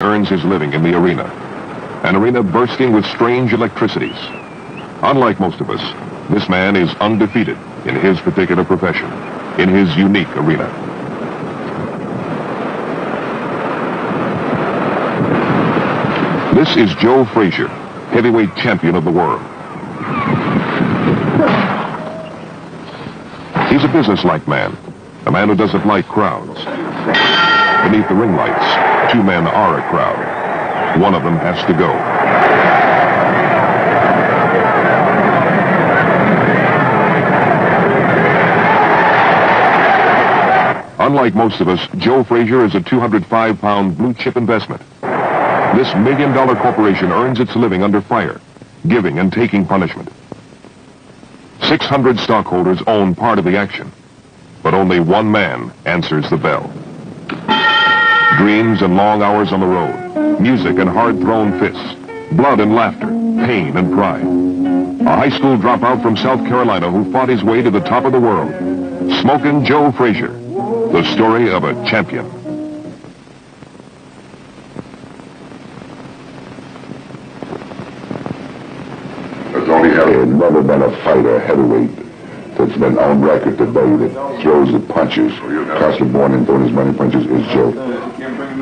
earns his living in the arena. An arena bursting with strange electricities. Unlike most of us, this man is undefeated in his particular profession, in his unique arena. This is Joe Frazier, heavyweight champion of the world. He's a businesslike man, a man who doesn't like crowds. Beneath the ring lights, two men are a crowd. One of them has to go. Unlike most of us, Joe Frazier is a 205-pound blue-chip investment. This million-dollar corporation earns its living under fire, giving and taking punishment. 600 stockholders own part of the action, but only one man answers the bell. Dreams and long hours on the road, music and hard-thrown fists, blood and laughter, pain and pride. A high school dropout from South Carolina who fought his way to the top of the world. Smokin' Joe Frazier, the story of a champion. There's only never been a fighter, heavyweight, that's been on record today that throws the punches, constantly born in throwing as many punches as Joe.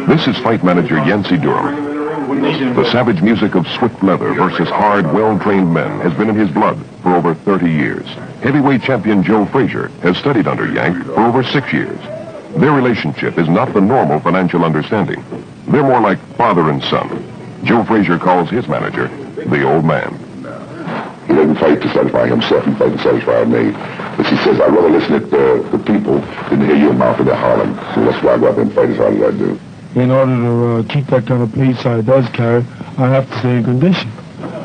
This is fight manager Yancey Durham. The savage music of swift leather versus hard, well-trained men has been in his blood for over 30 years. Heavyweight champion Joe Frazier has studied under Yank for over 6 years. Their relationship is not the normal financial understanding. They're more like father and son. Joe Frazier calls his manager the old man. He doesn't fight to satisfy himself, he fights to satisfy me. But he says, I'd rather listen to the people than to hear your mouth in their hollering. So that's why I go out there and fight as hard as I do. In order to keep that kind of pace I does carry, I have to stay in condition.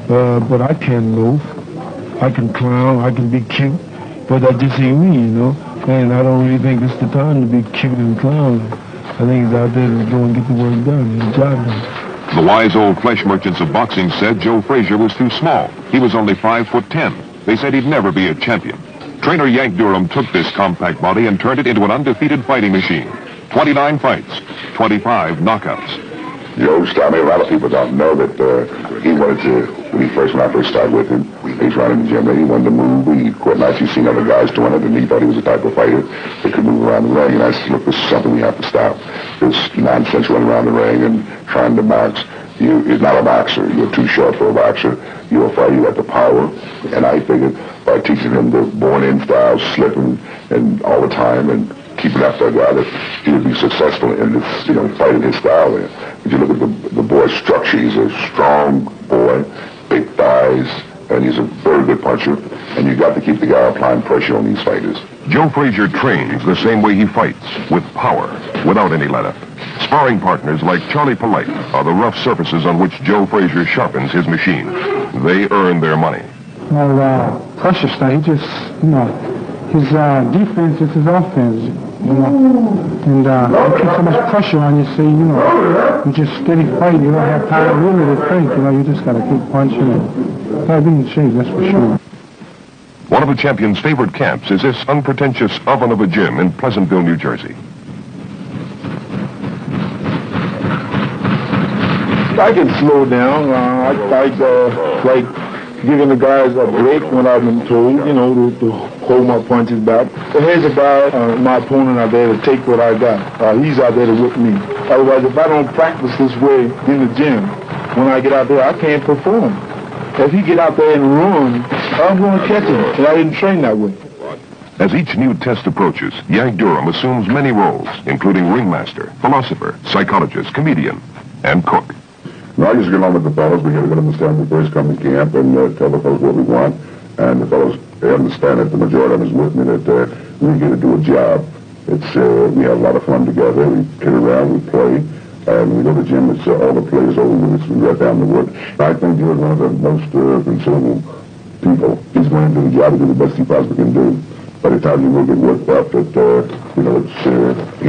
But I can move. I can clown, I can be cute, but that just ain't me, you know? And I don't really think it's the time to be cute and clown. I think it's out there to go and get the work done, and the job done. The wise old flesh merchants of boxing said Joe Frazier was too small. He was only 5'10". They said he'd never be a champion. Trainer Yank Durham took this compact body and turned it into an undefeated fighting machine. 29 fights, 25 knockouts. Joe started, a lot of people don't know that he wanted to, when I first started with him, he's running in the gym, he wanted to move. He quite nice. You've seen other guys doing it, and he thought he was the type of fighter that could move around the ring. And I said, look, this is something we have to stop. This nonsense running around the ring and trying to box. You're not a boxer. You're too short for a boxer. You're a fighter. You got the power. And I figured by teaching him the born-in style, slipping and all the time, and keeping after a guy, that he would be successful in this, fighting his style there. If you look at the boy's structure, he's a strong boy, big thighs, and he's a very good puncher. And you got to keep the guy applying pressure on these fighters. Joe Frazier trains the same way he fights, with power, without any let-up. Sparring partners like Charlie Polite are the rough surfaces on which Joe Frazier sharpens his machine. They earn their money. Well, pressure style, he just, his defense is his offense, And you keep so much pressure on you, so, you just steady fight. You don't have time really to think, you just got to keep punching and gotta be in shape, that's for sure. One of the champion's favorite camps is this unpretentious oven of a gym in Pleasantville, New Jersey. I can slow down. I like giving the guys a break when I've been told, to hold my punches back. But here's a guy, my opponent out there to take what I got. He's out there to whip me. Otherwise, if I don't practice this way in the gym, when I get out there, I can't perform. If he get out there and run, I'm going to catch him, and I didn't train that way. As each new test approaches, Yank Durham assumes many roles, including ringmaster, philosopher, psychologist, comedian, and cook. I just get along with the fellas. We got to understand when we first come to camp and tell the fellas what we want. And the fellas, they understand that the majority of them is with me, that we get to do a job. We have a lot of fun together. We kid around, we play. And we go to the gym, it's all the players over with us. We right down the wood. I think Joe's one of the most considerable people. He's going to do the job and do the best he possibly can do. By the time you will get worked up, he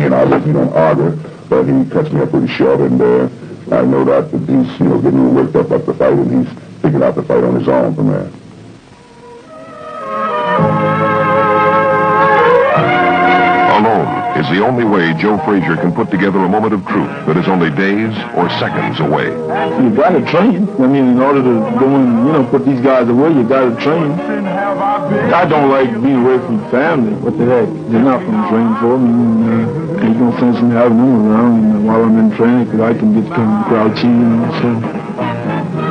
and I, we don't argue, but he cuts me up pretty short, and I know that he's, getting worked up the fight, and he's figuring out the fight on his own from there. Alone is the only way Joe Frazier can put together a moment of truth that is only days or seconds away. You got to train. I mean, in order to go and, put these guys away, you got to train. I don't like being away from family. What the heck? They're not going to train for me. There's no sense in having them around while I'm in training because I can get kind of grouchy, so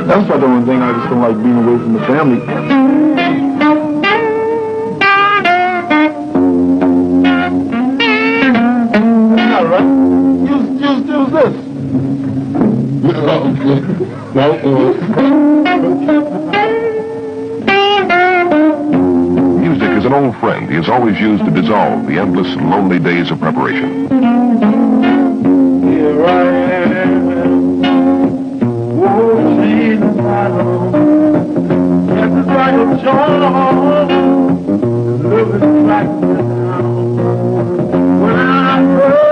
that's about the only thing. I just don't like being away from the family. Use this. Music is an old friend he has always used to dissolve the endless, lonely days of preparation. Here I am, walking alone. This is like a joy, looking back down. When I heard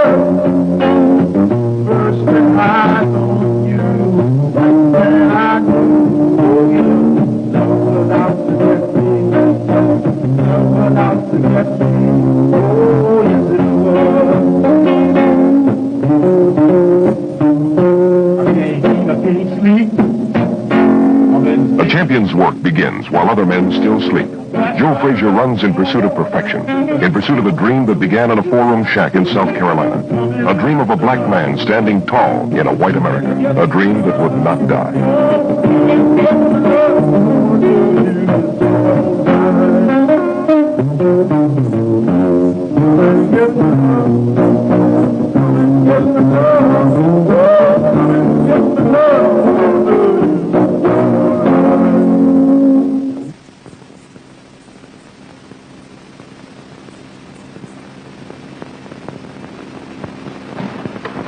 first my eyes on you, that's when I knew you. Love was out to get me. Love was out to get me. Oh, yes it was. I can't sleep. A champion's work begins while other men still sleep. Joe Frazier runs in pursuit of perfection, in pursuit of a dream that began in a four-room shack in South Carolina. A dream of a black man standing tall in a white America. A dream that would not die.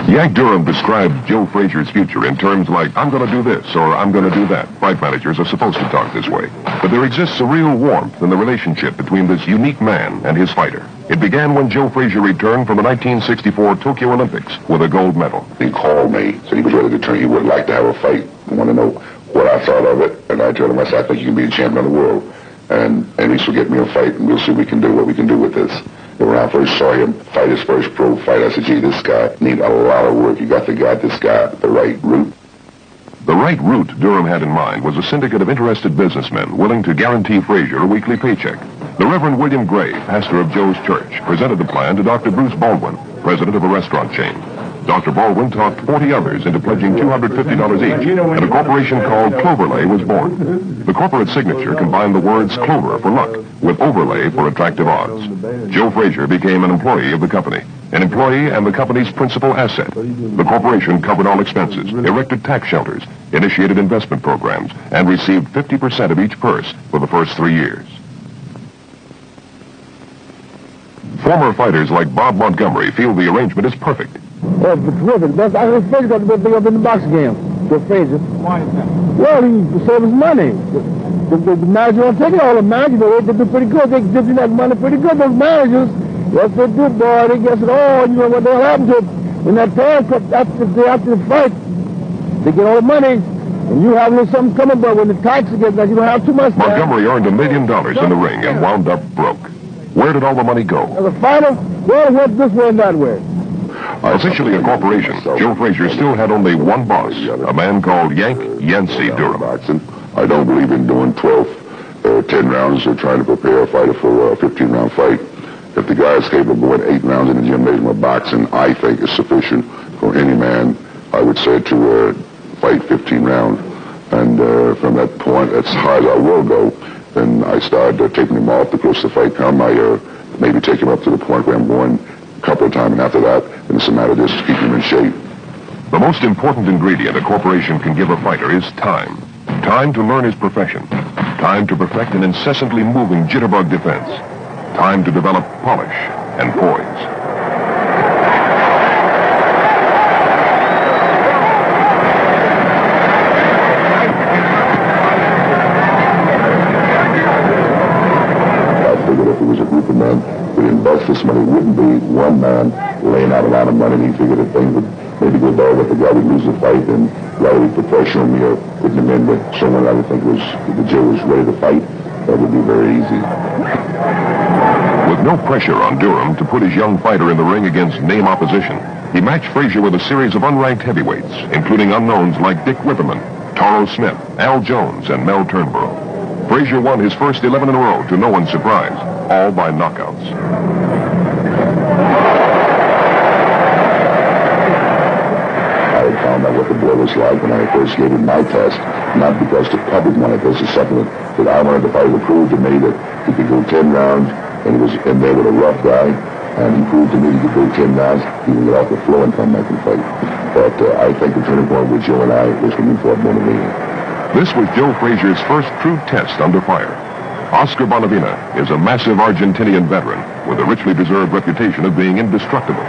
Yank Durham described Joe Frazier's future in terms like, I'm going to do this or I'm going to do that. Fight managers are supposed to talk this way. But there exists a real warmth in the relationship between this unique man and his fighter. It began when Joe Frazier returned from the 1964 Tokyo Olympics with a gold medal. He called me, said he was ready to train. He would like to have a fight. He wanted to know what I thought of it. And I told him, I said, I think you can be the champion of the world. And he should get me a fight, and we'll see what we can do with this. And when I first saw him fight his first pro fight, I said, gee, this guy needs a lot of work. You got to guide this guy the right route. The right route Durham had in mind was a syndicate of interested businessmen willing to guarantee Frazier a weekly paycheck. The Reverend William Gray, pastor of Joe's church, presented the plan to Dr. Bruce Baldwin, president of a restaurant chain. Dr. Baldwin talked 40 others into pledging $250 each, and a corporation called Cloverlay was born. The corporate signature combined the words Clover for luck with Overlay for attractive odds. Joe Frazier became an employee of the company, an employee and the company's principal asset. The corporation covered all expenses, erected tax shelters, initiated investment programs, and received 50% of each purse for the first 3 years. Former fighters like Bob Montgomery feel the arrangement is perfect. Oh, it's terrific. I was Frazier got to be up in the box game. Joe Frazier. Why is that? Well, he saved his money. The manager won't take it. All the managers, they do pretty good. They give you that money pretty good, those managers. Yes, they do, boy. They guess it all. You know what they'll happen to it. When that time comes after the fight, they get all the money. And you have a little something coming, but when the taxes get that, you don't have too much time. Montgomery earned $1 million in the ring and wound up broke. Where did all the money go? The fighter, well, it went this way and that way. Officially a corporation, Joe Frazier still had only one boss, a man called Yancey Durham. I don't believe in doing 12 or 10 rounds or trying to prepare a fighter for a 15-round fight. If the guy is capable of going 8 rounds in the gymnasium of boxing, I think is sufficient for any man, I would say, to fight 15 rounds. And from that point, as high as I will go, then I started taking him off the close to fight come. I maybe take him up to the point where I'm going a couple of times, and after that, then it's a matter of just keeping him in shape. The most important ingredient a corporation can give a fighter is time. Time to learn his profession. Time to perfect an incessantly moving jitterbug defense. Time to develop polish and poise. We invest this money. It wouldn't be one man laying out a lot of money, and he figured that things would maybe go bad with the guy would lose the fight, and rather we put pressure on me or putting him in with someone I would think was, the Joe was ready to fight. That would be very easy. With no pressure on Durham to put his young fighter in the ring against name opposition, he matched Frazier with a series of unranked heavyweights, including unknowns like Dick Witherman, Toro Smith, Al Jones, and Mel Turnbull. Frazier won his first 11 in a row to no one's surprise, all by knockouts. I found out what the boy was like when I first gave him my test, not because the public wanted this. It's something that I wanted the fighter to prove to me that he could go 10 rounds, and he was in there with a rough guy, and he proved to me he could go 10 rounds, he would get off the floor and come back and fight. But I think the turning point with Joe and I was when we fought Bonavena. This was Joe Frazier's first true test under fire. Oscar Bonavena is a massive Argentinian veteran with a richly deserved reputation of being indestructible.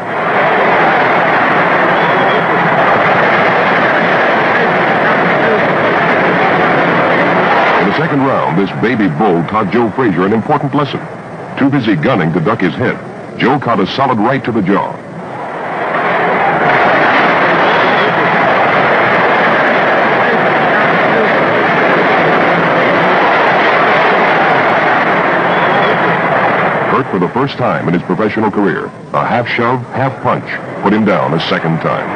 In the second round, this baby bull taught Joe Frazier an important lesson. Too busy gunning to duck his head, Joe caught a solid right to the jaw. Hurt for the first time in his professional career, a half shove, half punch put him down a second time.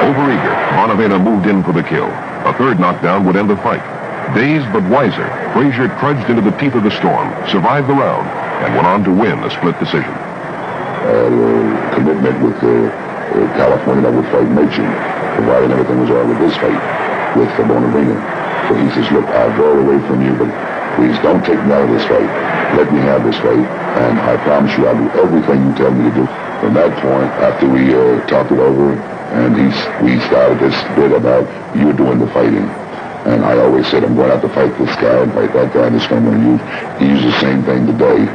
Overeager, Bonavena moved in for the kill. A third knockdown would end the fight. Dazed but wiser, Frazier trudged into the teeth of the storm, survived the round, and went on to win a split decision. Commitment with California that would fight Machin, providing everything was all right with this fight with Bonavena. So he says, look, I'll go away from you, but please don't take me out of this fight. Let me have this fight, and I promise you I'll do everything you tell me to do. From that point, after we talked it over, and we started this bit about you doing the fighting. And I always said, I'm going out to fight this guy and fight that guy, and this guy I'm going to use. He used the same thing today.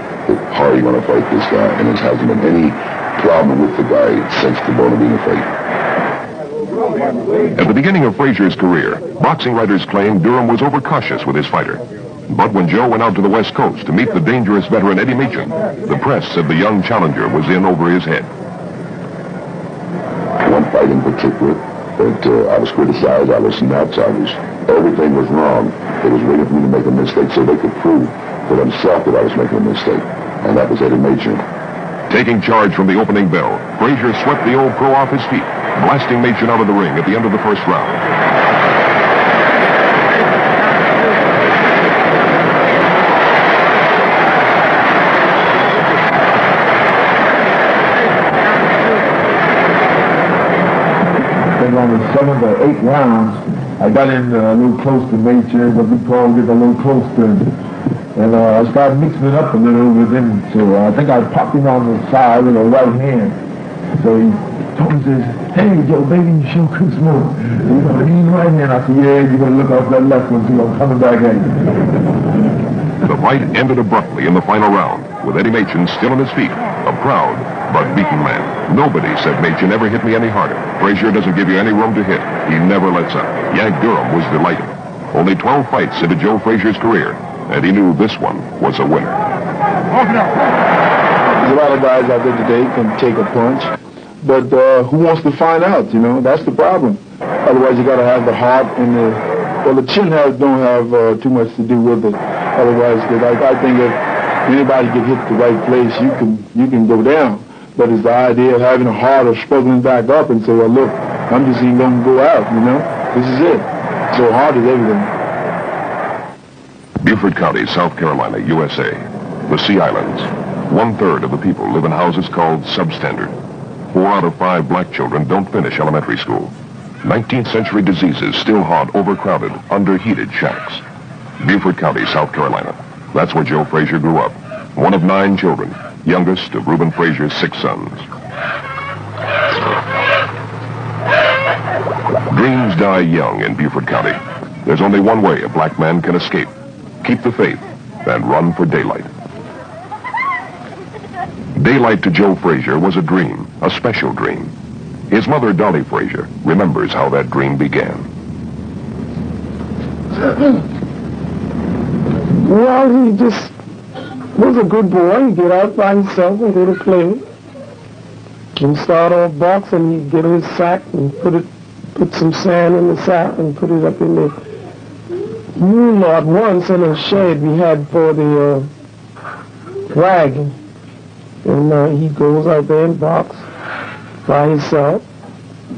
How are you going to fight this guy? And there hasn't been any problem with the guy since the Bonavena fight. At the beginning of Frazier's career, boxing writers claimed Durham was overcautious with his fighter. But when Joe went out to the West Coast to meet the dangerous veteran Eddie Machin, the press said the young challenger was in over his head. One fight in particular that I was criticized, I was nuts, everything was wrong. They was waiting for me to make a mistake so they could prove for themselves that I was making a mistake. And that was Eddie Machin. Taking charge from the opening bell, Frazier swept the old pro off his feet, blasting Machin out of the ring at the end of the first round. On the 7th or 8th rounds, I got in a little close to Machin, what we call getting a little close to him. And I started mixing it up a little with him. So I think I popped him on the side with a right hand. So he told me, says, hey, Joe, baby, you sure could smoke. You know, he ain't right hand. I said, yeah, you better look off that left one, too. I'm coming back at you. The fight ended abruptly in the final round, with Eddie Machin still on his feet, a proud but beaten man. Nobody, said Machin, ever hit me any harder. Frazier doesn't give you any room to hit. He never lets up. Yank Durham was delighted. Only 12 fights into Joe Frazier's career, and he knew this one was a winner. There's a lot of guys out there today can take a punch, but who wants to find out, you know? That's the problem. Otherwise, you got to have the heart and the chin don't have too much to do with it. Otherwise, I think if anybody can hit the right place, you can go down. But it's the idea of having a heart of struggling back up and say, well, look, I'm just even going to go out, you know? This is it. So heart is everything. Beaufort County, South Carolina, USA. The Sea Islands. 1/3 of the people live in houses called substandard. 4 out of 5 black children don't finish elementary school. 19th century diseases still haunt overcrowded, underheated shacks. Beaufort County, South Carolina. That's where Joe Frazier grew up. One of 9 children, youngest of Reuben Frazier's 6 sons. Dreams die young in Beaufort County. There's only one way a black man can escape. Keep the faith and run for daylight. Daylight to Joe Frazier was a dream, a special dream. His mother, Dolly Frazier, remembers how that dream began. Well, he just was a good boy. He'd get out by himself and go to play. And start off boxing, he'd get his sack and put some sand in the sack and put it up in the mule lot once in a shed we had for the wagon. And he goes out there and box by himself.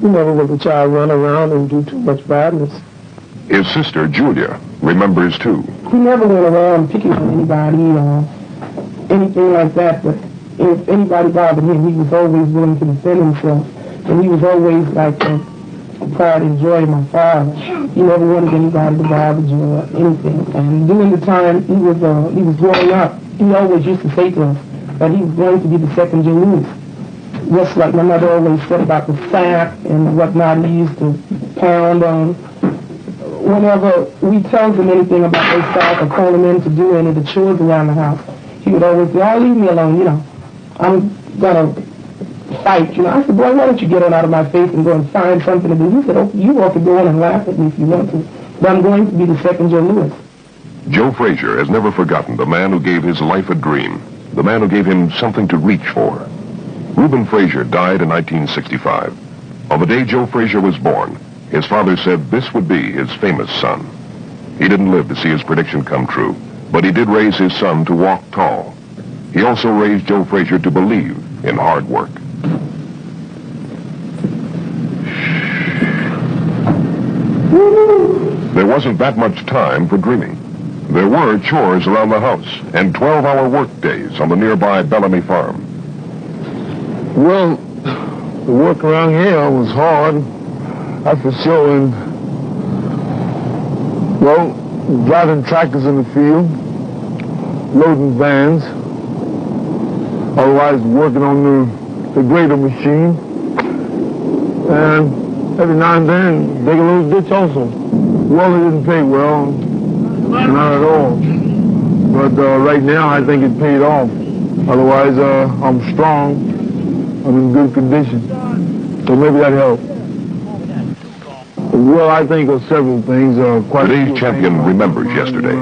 He never let the child run around and do too much badness. His sister, Julia, remembers too. He never went around picking on anybody or anything like that, but if anybody bothered him, he was always willing to defend himself. And he was always like a pride and joy of my father. He never wanted anybody to bother you or anything. And during the time he was growing up, he always used to say to us that he was going to be the second Joe Louis. Just like my mother always said about the sack and whatnot he used to pound on. Whenever we tell him anything about their sack or call him in to do any of the chores around the house, he would always say, "Oh, leave me alone, I'm gonna fight, I said, "Boy, why don't you get on out of my face and go and find something to do?" He said, "Oh, you ought to go on and laugh at me if you want to, but I'm going to be the second Joe Louis." Joe Frazier has never forgotten the man who gave his life a dream, the man who gave him something to reach for. Reuben Frazier died in 1965. On the day Joe Frazier was born, his father said this would be his famous son. He didn't live to see his prediction come true, but he did raise his son to walk tall. He also raised Joe Frazier to believe in hard work. There wasn't that much time for dreaming. There were chores around the house and 12-hour work days on the nearby Bellamy farm. Well, the work around here was hard, that's for sure. And, well, driving tractors in the field, loading vans, otherwise working on the grader machine, and every now and then dig a little ditch also. Well, it didn't pay well, not at all. But right now I think it paid off. Otherwise, I'm strong. I'm in good condition, so maybe that helped. Well, I think of several things. Today's champion remembers yesterday.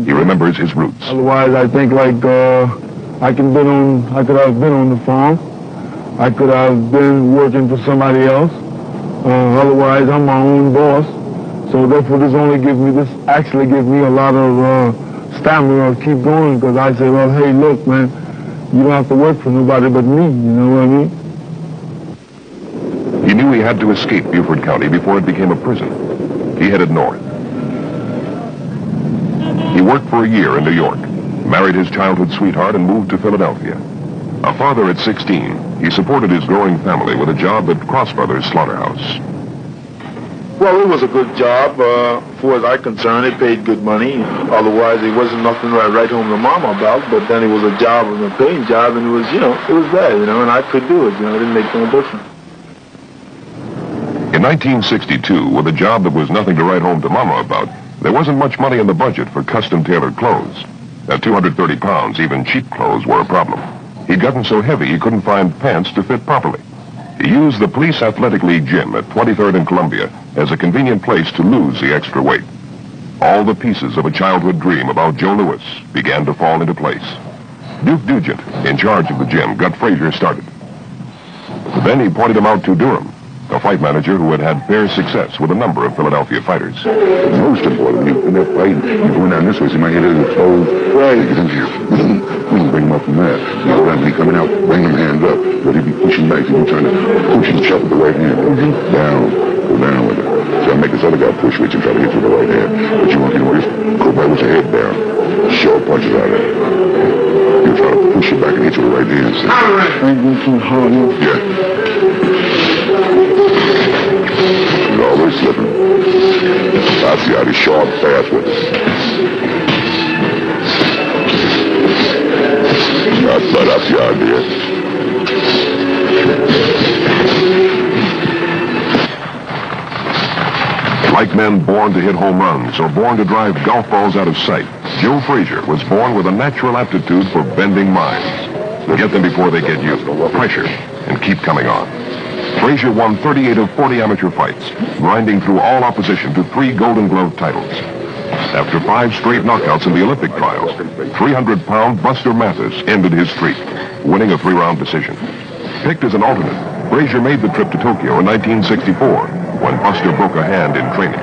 He remembers his roots. Otherwise, I think like I could have been on the farm. I could have been working for somebody else. Otherwise, I'm my own boss. So therefore, this actually gives me a lot of stamina to keep going, because I say, well, hey, look, man, you don't have to work for nobody but me, you know what I mean? He knew he had to escape Beaufort County before it became a prison. He headed north. He worked for a year in New York, married his childhood sweetheart, and moved to Philadelphia. A father at 16, he supported his growing family with a job at Cross Brothers Slaughterhouse. Well, it was a good job. For as I'm concerned, it paid good money. Otherwise, it wasn't nothing to write home to Mama about. But then it was a job, a paying job, and it was, it was there, and I could do it. It didn't make no difference. In 1962, with a job that was nothing to write home to Mama about, there wasn't much money in the budget for custom-tailored clothes. At 230 pounds, even cheap clothes were a problem. He'd gotten so heavy he couldn't find pants to fit properly. He used the Police Athletic League gym at 23rd and Columbia as a convenient place to lose the extra weight. All the pieces of a childhood dream about Joe Louis began to fall into place. Duke Dugent, in charge of the gym, got Frazier started. Then he pointed him out to Durham, a fight manager who had had fair success with a number of Philadelphia fighters. Most important, in that fight, you're going down this way, so you might hit it in the toes. Right. You can bring him up from there. You go down, when he's coming out, bring him hands up. But he'll be pushing back, so you trying to push and shove with the right hand. Down, go down with it. So I make this other guy push with you and try to hit you with the right hand. But you want to just go back with your head down. Short punches out of it. You try to push it back and hit you with the right hand. So. Yeah. He's always slipping. I see how he's sharp, fast with it. That's the idea. Like men born to hit home runs or born to drive golf balls out of sight, Joe Frazier was born with a natural aptitude for bending minds. Get them before they get you. Pressure, and keep coming on. Frazier won 38 of 40 amateur fights, grinding through all opposition to 3 Golden Glove titles. After 5 straight knockouts in the Olympic trials, 300-pound Buster Mathis ended his streak, winning a 3-round decision. Picked as an alternate, Frazier made the trip to Tokyo in 1964, when Buster broke a hand in training.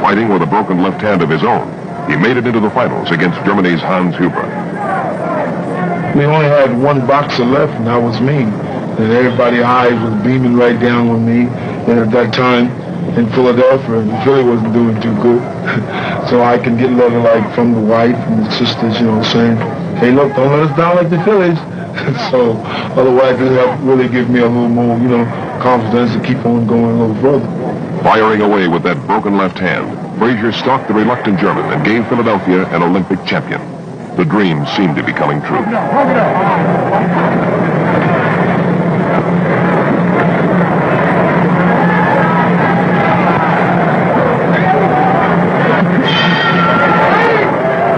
Fighting with a broken left hand of his own, he made it into the finals against Germany's Hans Huber. We only had one boxer left, and that was me. And everybody's eyes was beaming right down on me. And at that time, in Philadelphia, Philly wasn't doing too good. So I can get a letter like from the wife and the sisters, you know, saying, hey, look, don't let us down like the Phillies. So otherwise it helped really give me a little more, you know, confidence to keep on going a little further. Firing away with that broken left hand, Frazier stalked the reluctant German and gave Philadelphia an Olympic champion. The dream seemed to be coming true.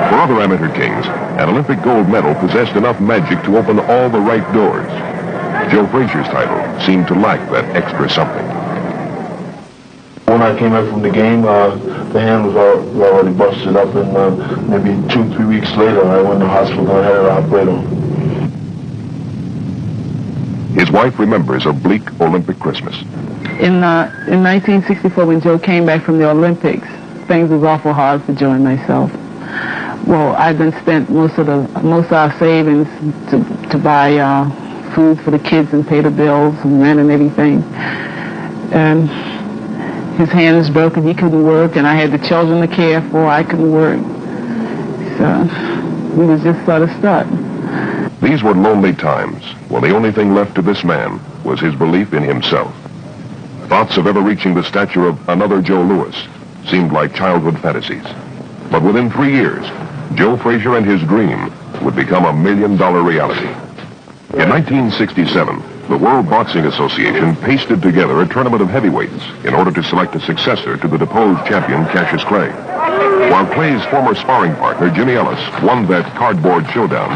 For other amateur kings, an Olympic gold medal possessed enough magic to open all the right doors. Joe Frazier's title seemed to lack that extra something. When I came back from the game, the hand was already busted up, and maybe 2-3 weeks later, I went to the hospital and I had it operated on. His wife remembers a bleak Olympic Christmas. In 1964, when Joe came back from the Olympics, things was awful hard for Joe and myself. Well, I'd been spent most of our savings to buy food for the kids and pay the bills and rent and everything. And his hand was broken. He couldn't work, and I had the children to care for. I couldn't work. So we was just sort of stuck. These were lonely times when the only thing left to this man was his belief in himself. Thoughts of ever reaching the stature of another Joe Louis seemed like childhood fantasies. But within 3 years, Joe Frazier and his dream would become $1 million reality. In 1967, the World Boxing Association pasted together a tournament of heavyweights in order to select a successor to the deposed champion Cassius Clay. While Clay's former sparring partner, Jimmy Ellis, won that cardboard showdown,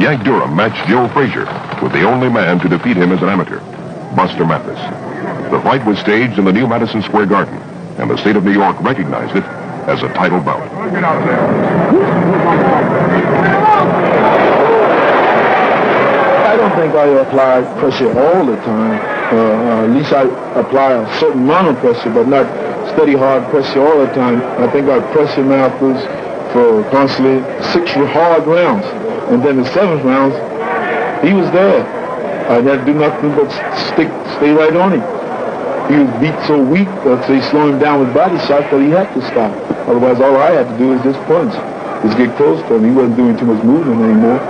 Yank Durham matched Joe Frazier with the only man to defeat him as an amateur, Buster Mathis. The fight was staged in the new Madison Square Garden, and the state of New York recognized it as a title bout. I don't think I apply pressure all the time. At least I apply a certain amount of pressure, but not steady hard pressure all the time. I think I pressure Mathis for constantly 6 hard rounds. And then the 7th round, he was there. I had to do nothing but stay right on him. He was beat so weak that they slow him down with body shots that he had to stop. Otherwise, all I had to do was just punch. Just get close to him. He wasn't doing too much movement anymore.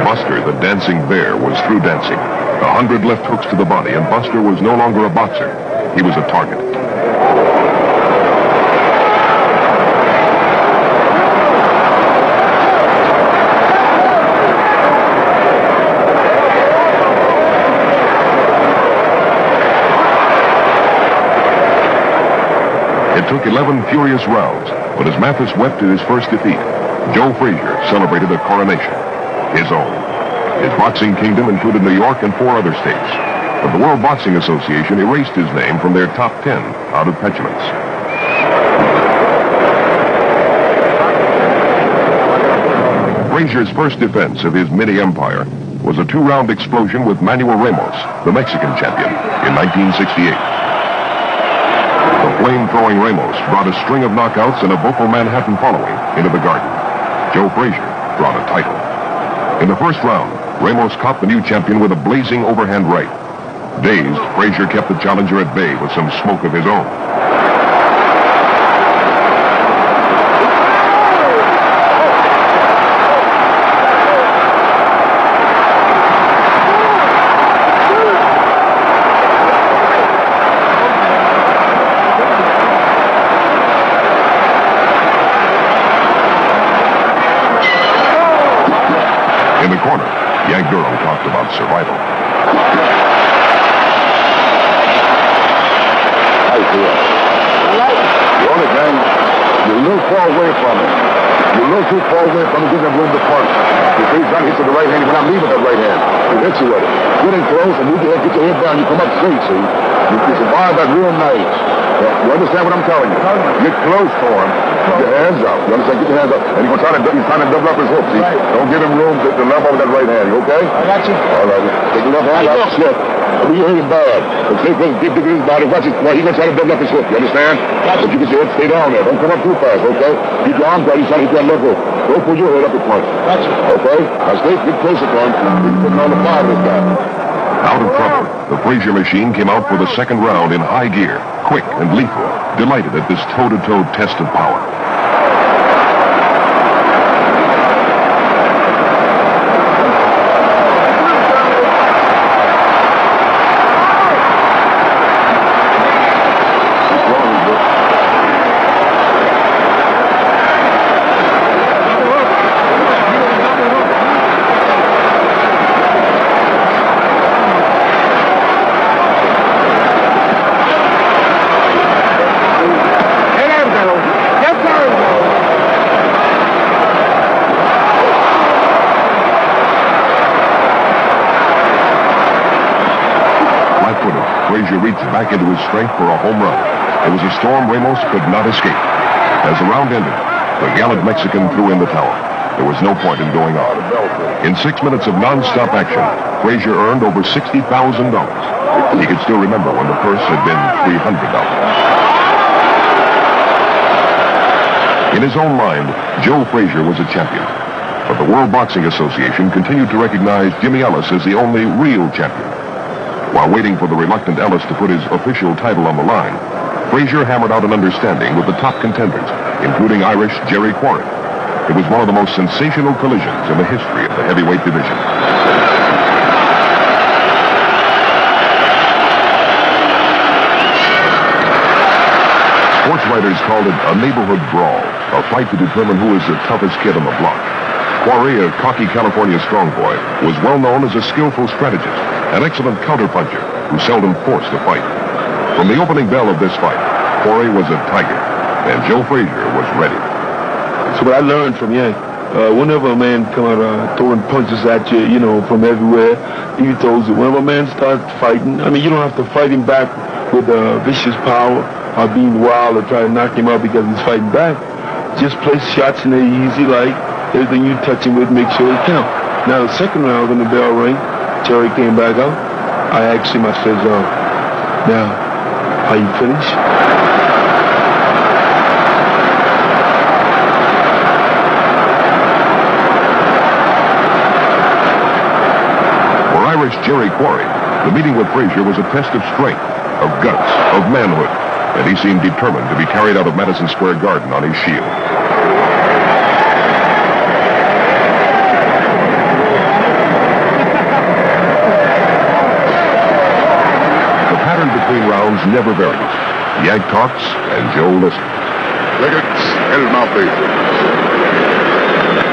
Buster, the dancing bear, was through dancing. 100 left hooks to the body, and Buster was no longer a boxer. He was a target. It took 11 furious rounds, but as Mathis wept at his first defeat, Joe Frazier celebrated a coronation, his own. His boxing kingdom included New York and 4 other states, but the World Boxing Association erased his name from their top 10 out of petulance. Frazier's first defense of his mini-empire was a 2-round explosion with Manuel Ramos, the Mexican champion, in 1968. The flame-throwing Ramos brought a string of knockouts and a vocal Manhattan following into the Garden. Joe Frazier brought a title. In the first round, Ramos caught the new champion with a blazing overhand right. Dazed, Frazier kept the challenger at bay with some smoke of his own. In the corner, Yank Durham talked about survival. How you feel? You're on it, man. You're a little far away from him. You're a little too far away from him. Give him room to punch. If he's trying to hit you with the right hand, you're not leaving that right hand. He hits you with it. Get in close and move your head, get your head down. You come up straight, see? You survive that real nice. You understand what I'm telling you? Get close for him. Get your hands up. You understand? Get your hands up. And he's trying to double up his hook, see? Don't give him room to level with that right hand, you okay? I got you. All right. Take your left hand up. Slip. You hurt him bad. But stay close, keep his body, watch his point. He's going to try to double up his hook, you understand? But you can stay down there. Don't come up too fast, okay? Keep your arms out, he's trying to hit that level. Don't pull your head up at once. Okay? Now stay closer to him. He's putting on the fire this guy. Out of trouble, the Frazier machine came out for the second round in high gear, quick and lethal, delighted at this toe-to-toe test of power. Frazier reached back into his strength for a home run. It was a storm Ramos could not escape. As the round ended, the gallant Mexican threw in the towel. There was no point in going on. In 6 minutes of non-stop action, Frazier earned over $60,000. He could still remember when the purse had been $300. In his own mind, Joe Frazier was a champion. But the World Boxing Association continued to recognize Jimmy Ellis as the only real champion. While waiting for the reluctant Ellis to put his official title on the line, Frazier hammered out an understanding with the top contenders, including Irish Jerry Quarry. It was one of the most sensational collisions in the history of the heavyweight division. Sports writers called it a neighborhood brawl, a fight to determine who is the toughest kid on the block. Quarry, a cocky California strong boy, was well known as a skillful strategist, an excellent counterpuncher who seldom forced a fight. From the opening bell of this fight, Quarry was a tiger, and Joe Frazier was ready. So what I learned from Yank, whenever a man come out throwing punches at you, you know, from everywhere, he throws it. Whenever a man starts fighting, I mean, you don't have to fight him back with vicious power or being wild or try to knock him out because he's fighting back. Just place shots in there easy, like everything you touch him with, make sure it counts. Now, the second round, when the bell rang, Jerry came back out. I asked him, I said, now, are you finished? For Irish Jerry Quarry, the meeting with Frazier was a test of strength, of guts, of manhood, and he seemed determined to be carried out of Madison Square Garden on his shield. Between rounds never varies. Yank talks and Joe listens. Look at his mouth, please.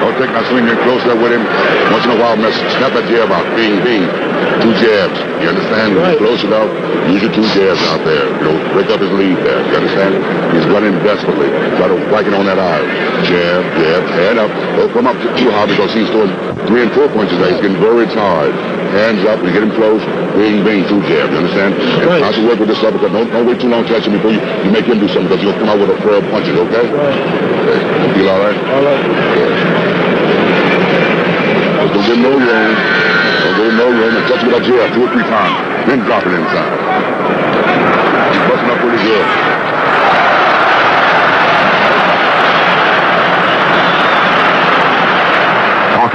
Don't take my swing in closer with him. Once in a while, snap that jab out. Bing, bing. 2 jabs. You understand? Right. Close enough. Use your 2 jabs out there. You know, break up his lead there. You understand? He's running desperately. Try to whack it on that eye. Jab, jab, hand up. Don't come up too hard because he's throwing 3 and 4 punches there. He's getting very tired. Hands up, you get him close, bing, bing, 2 jabs, you understand? And how to work with this stuff, because don't wait too long to catch him before you make him do something, because you'll come out with a pair of punches, okay? Okay. You feel all right? All right. Good. Just don't give him no room. Don't give him no room, and touch him with that jab 2 or 3 times. Then drop it inside. He's busting up pretty good.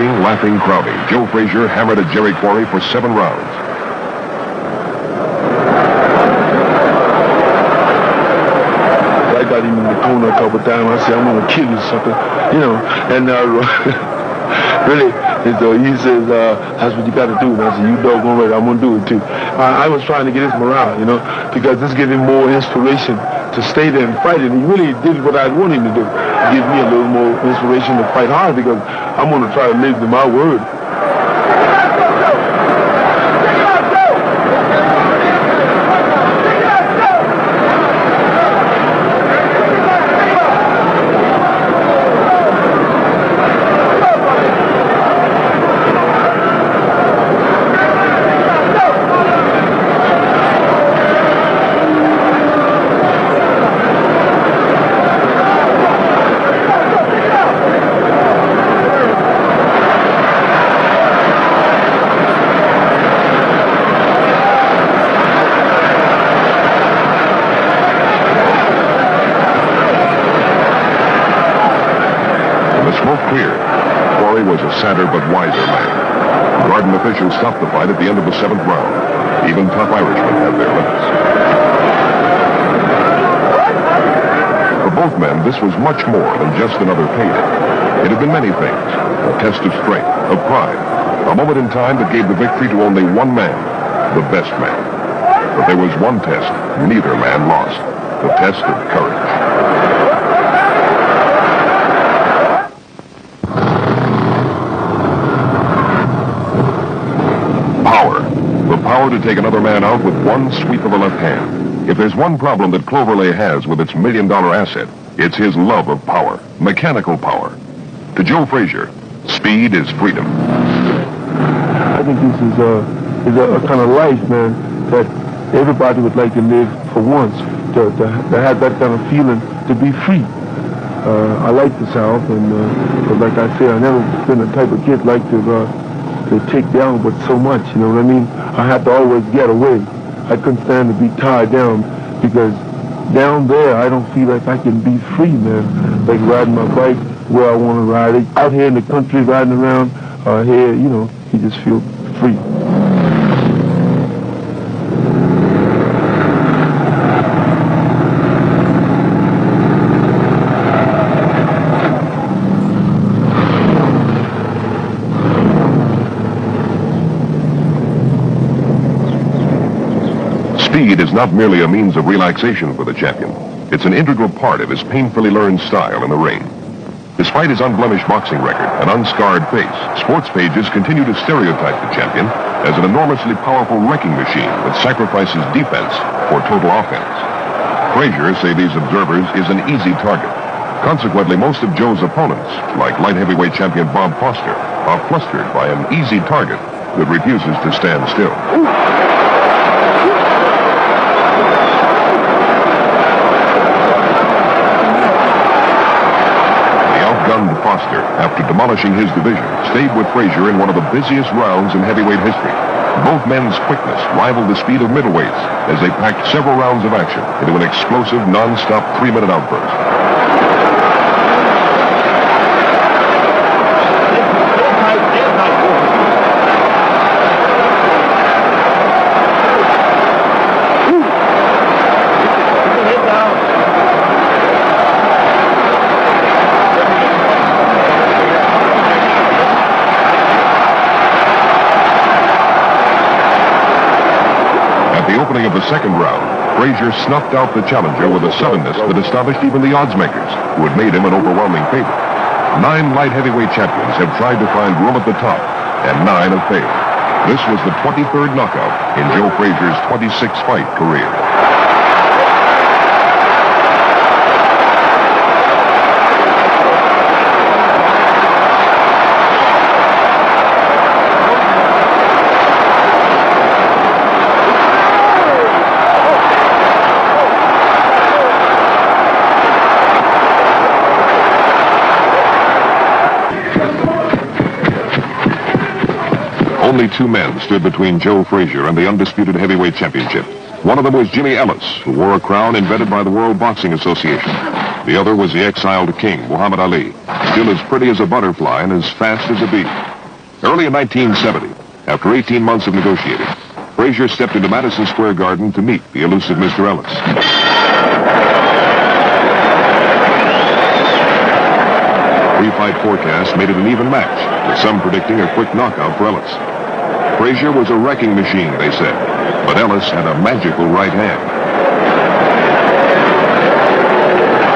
Laughing, crowding, Joe Frazier hammered at Jerry Quarry for 7 rounds. I got him in the corner a couple of times. I said, I'm going to kill you, sucker. You know, and really, he says, that's what you got to do. And I said, you doggone right, I'm going to do it too. I was trying to get his morale, you know, because this gave him more inspiration to stay there and fight. And he really did what I want him to do. Give me a little more inspiration to fight hard because I'm going to try to live to my word. sadder but wiser man. Garden officials stopped the fight at the end of the 7th round. Even tough Irishmen have their limits. For both men, this was much more than just another payday. It had been many things. A test of strength, of pride. A moment in time that gave the victory to only one man, the best man. But there was one test neither man lost. The test of courage. The power to take another man out with one sweep of a left hand. If there's one problem that Cloverleigh has with its $1 million asset, it's his love of power, mechanical power. To Joe Frazier, speed is freedom. I think this is a kind of life, man, that everybody would like to live for once, to have that kind of feeling, to be free. I like the South, but like I said, I've never been the type of kid like to take down but so much, you know what I mean? I had to always get away. I couldn't stand to be tied down, because down there I don't feel like I can be free, man. Like riding my bike where I want to ride it. Out here in the country riding around, here, you know, you just feel free. Speed is not merely a means of relaxation for the champion. It's an integral part of his painfully learned style in the ring. Despite his unblemished boxing record and unscarred face, sports pages continue to stereotype the champion as an enormously powerful wrecking machine that sacrifices defense for total offense. Frazier, say these observers, is an easy target. Consequently, most of Joe's opponents, like light heavyweight champion Bob Foster, are flustered by an easy target that refuses to stand still. Foster, after demolishing his division, stayed with Frazier in one of the busiest rounds in heavyweight history. Both men's quickness rivaled the speed of middleweights as they packed several rounds of action into an explosive, non-stop 3-minute outburst. Opening of the second round, Frazier snuffed out the challenger with a suddenness that astonished even the odds makers, who had made him an overwhelming favorite. 9 light heavyweight champions have tried to find room at the top, and 9 have failed. This was the 23rd knockout in Joe Frazier's 26-fight career. Only 2 men stood between Joe Frazier and the undisputed heavyweight championship. One of them was Jimmy Ellis, who wore a crown invented by the World Boxing Association. The other was the exiled king, Muhammad Ali, still as pretty as a butterfly and as fast as a bee. Early in 1970, after 18 months of negotiating, Frazier stepped into Madison Square Garden to meet the elusive Mr. Ellis. Pre-fight forecast made it an even match, with some predicting a quick knockout for Ellis. Frazier was a wrecking machine, they said, but Ellis had a magical right hand.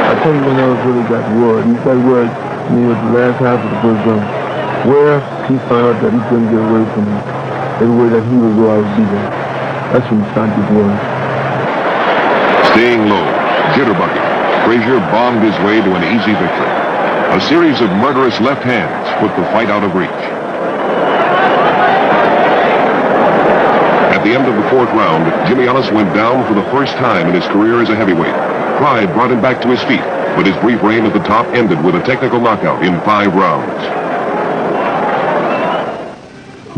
I tell you when Ellis really got word. He got word near the last half of the first round, where he found out that he couldn't get away from me. Everywhere that he would go, I would be there. That's when he started his word. Staying low, jitterbugging, Frazier bombed his way to an easy victory. A series of murderous left hands put the fight out of reach. At the end of the 4th round, Jimmy Ellis went down for the first time in his career as a heavyweight. Pride brought him back to his feet, but his brief reign at the top ended with a technical knockout in 5 rounds.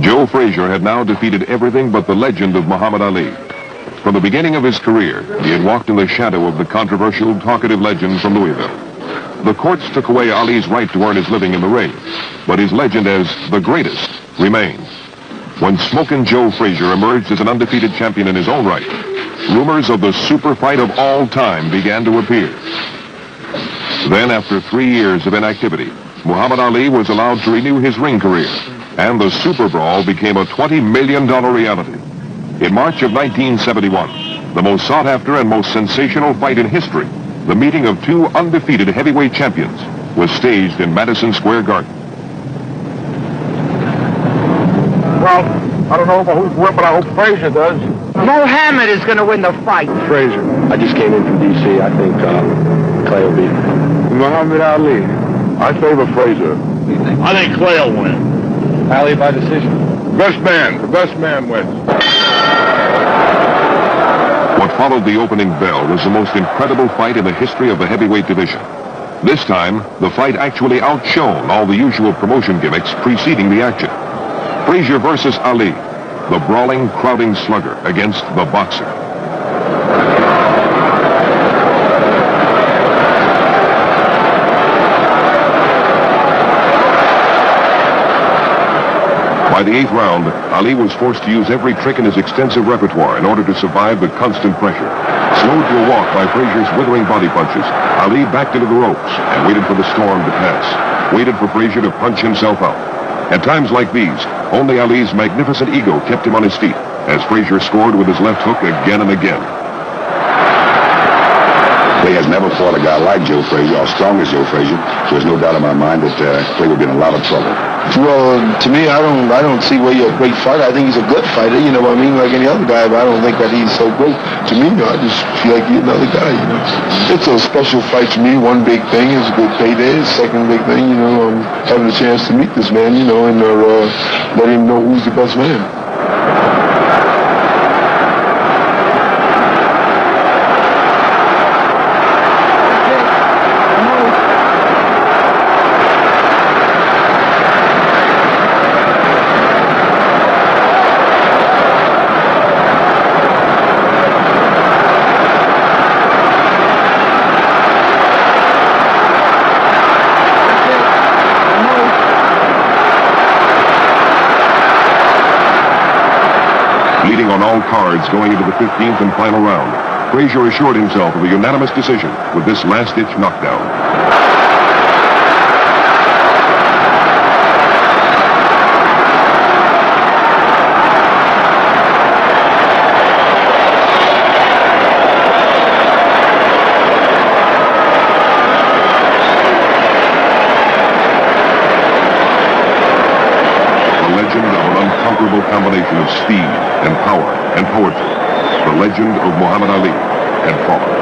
Joe Frazier had now defeated everything but the legend of Muhammad Ali. From the beginning of his career, he had walked in the shadow of the controversial, talkative legend from Louisville. The courts took away Ali's right to earn his living in the ring, but his legend as the greatest remained. When Smokin' Joe Frazier emerged as an undefeated champion in his own right, rumors of the super fight of all time began to appear. Then, after 3 years of inactivity, Muhammad Ali was allowed to renew his ring career, and the Super Brawl became a $20 million reality. In March of 1971, the most sought-after and most sensational fight in history, the meeting of two undefeated heavyweight champions, was staged in Madison Square Garden. Well, I don't know if I hope for it, but I hope Frazier does. Mohammed is going to win the fight. Frazier. I just came in from D.C. I think Clay will beat him. Muhammad Ali. I favor Frazier. I think Clay will win. Ali by decision. The best man wins. What followed the opening bell was the most incredible fight in the history of the heavyweight division. This time, the fight actually outshone all the usual promotion gimmicks preceding the action. Frazier versus Ali, the brawling, crowding slugger against the boxer. By the 8th round, Ali was forced to use every trick in his extensive repertoire in order to survive the constant pressure. Slowed to a walk by Frazier's withering body punches, Ali backed into the ropes and waited for the storm to pass. Waited for Frazier to punch himself out. At times like these, only Ali's magnificent ego kept him on his feet, as Frazier scored with his left hook again and again. Clay has never fought a guy like Joe Frazier, or strong as Joe Frazier. There's no doubt in my mind that Clay would be in a lot of trouble. Well, to me, I don't see where you're a great fighter. I think he's a good fighter, you know what I mean, like any other guy, but I don't think that he's so great. To me, I just feel like he's another guy, you know. It's a special fight to me. One big thing is a good payday. Second big thing, you know, having a chance to meet this man, you know, and let him know who's the best man. Leading on all cards going into the 15th and final round, Frazier assured himself of a unanimous decision with this last-ditch knockdown. Combination of speed and power and poetry, the legend of Muhammad Ali had fallen.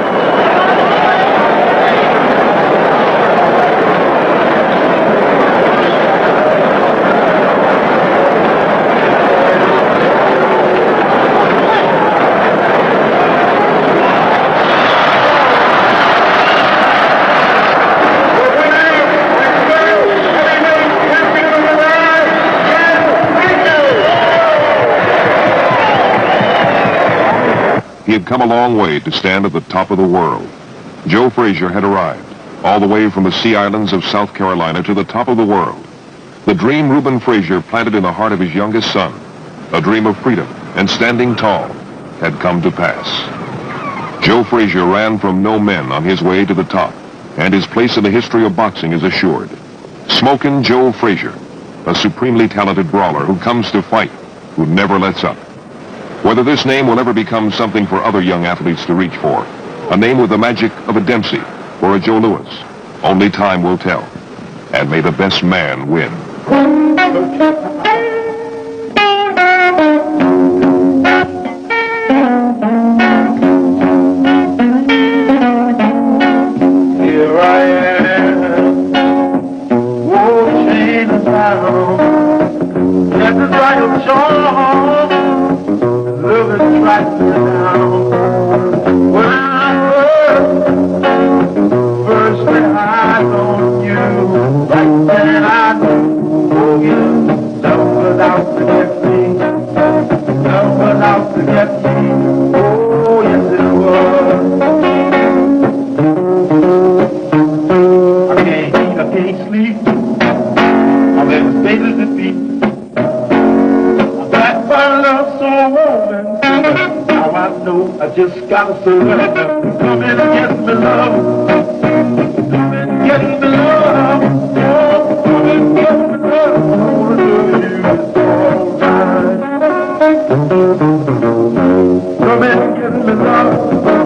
He had come a long way to stand at the top of the world. Joe Frazier had arrived, all the way from the sea islands of South Carolina to the top of the world. The dream Reuben Frazier planted in the heart of his youngest son, a dream of freedom and standing tall, had come to pass. Joe Frazier ran from no men on his way to the top, and his place in the history of boxing is assured. Smokin' Joe Frazier, a supremely talented brawler who comes to fight, who never lets up. Whether this name will ever become something for other young athletes to reach for, a name with the magic of a Dempsey or a Joe Louis, only time will tell. And may the best man win. Here I am, won't change the battle, let the right show. Looking right down when first lay eyes on you, right then I knew, oh yeah, love was out to get me, love was out to get me, oh yes it was. my love so warm and tender. Now I know I just gotta surrender. Come and get me love. Come and get me love. Oh, come and get me love. I wanna do you all right. Come and get me love.